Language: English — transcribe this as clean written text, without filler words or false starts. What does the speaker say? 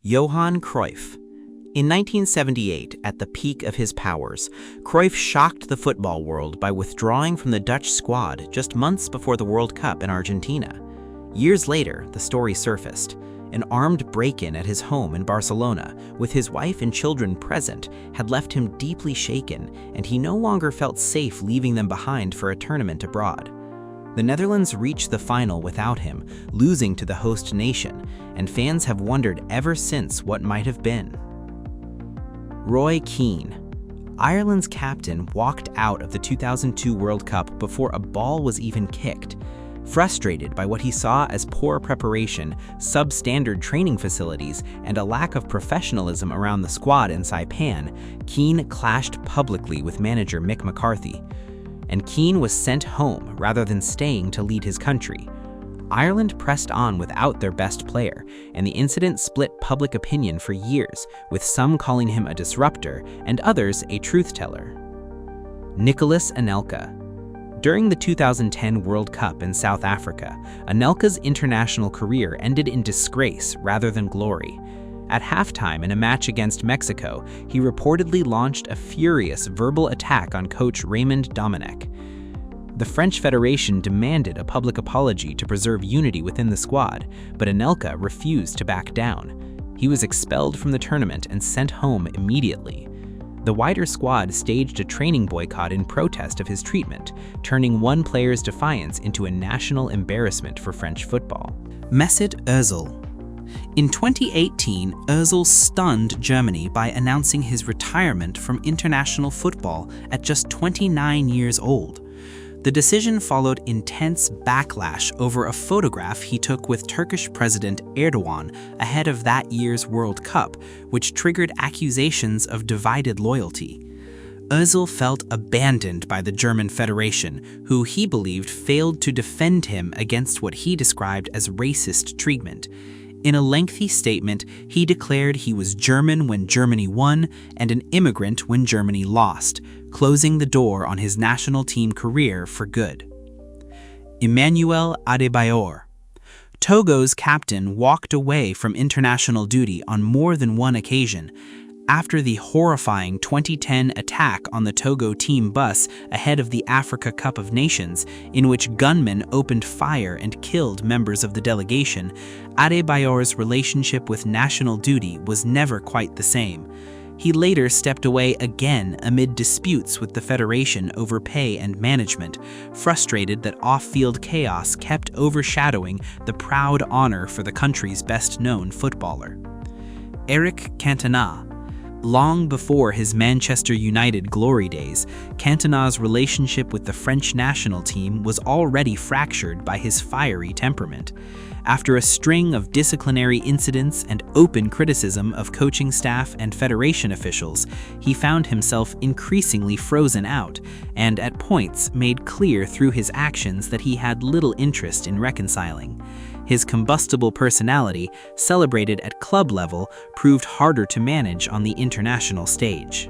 Johan Cruyff. In 1978, at the peak of his powers, Cruyff shocked the football world by withdrawing from the Dutch squad just months before the World Cup in Argentina. Years later, the story surfaced. An armed break-in at his home in Barcelona, with his wife and children present, had left him deeply shaken, and he no longer felt safe leaving them behind for a tournament abroad. The Netherlands reached the final without him, losing to the host nation, and fans have wondered ever since what might have been. Roy Keane. Ireland's captain walked out of the 2002 World Cup before a ball was even kicked. Frustrated by what he saw as poor preparation, substandard training facilities, and a lack of professionalism around the squad in Saipan, Keane clashed publicly with manager Mick McCarthy. And Keane was sent home rather than staying to lead his country. Ireland pressed on without their best player, and the incident split public opinion for years, with some calling him a disruptor and others a truth-teller. Nicolas Anelka. During the 2010 World Cup in South Africa, Anelka's international career ended in disgrace rather than glory. At halftime in a match against Mexico, he reportedly launched a furious verbal attack on coach Raymond Domenech. The French Federation demanded a public apology to preserve unity within the squad, but Anelka refused to back down. He was expelled from the tournament and sent home immediately. The wider squad staged a training boycott in protest of his treatment, turning one player's defiance into a national embarrassment for French football. Mesut Özil. In 2018, Özil stunned Germany by announcing his retirement from international football at just 29 years old. The decision followed intense backlash over a photograph he took with Turkish President Erdogan ahead of that year's World Cup, which triggered accusations of divided loyalty. Özil felt abandoned by the German Federation, who he believed failed to defend him against what he described as racist treatment. In a lengthy statement, he declared he was German when Germany won and an immigrant when Germany lost, closing the door on his national team career for good. Emmanuel Adebayor. Togo's captain walked away from international duty on more than one occasion, after the horrifying 2010 attack on the Togo team bus ahead of the Africa Cup of Nations, in which gunmen opened fire and killed members of the delegation. Adebayor's relationship with national duty was never quite the same. He later stepped away again amid disputes with the Federation over pay and management, frustrated that off-field chaos kept overshadowing the proud honor for the country's best-known footballer. Eric Cantona. Long before his Manchester United glory days, Cantona's relationship with the French national team was already fractured by his fiery temperament. After a string of disciplinary incidents and open criticism of coaching staff and federation officials, he found himself increasingly frozen out, and at points made clear through his actions that he had little interest in reconciling. His combustible personality, celebrated at club level, proved harder to manage on the international stage.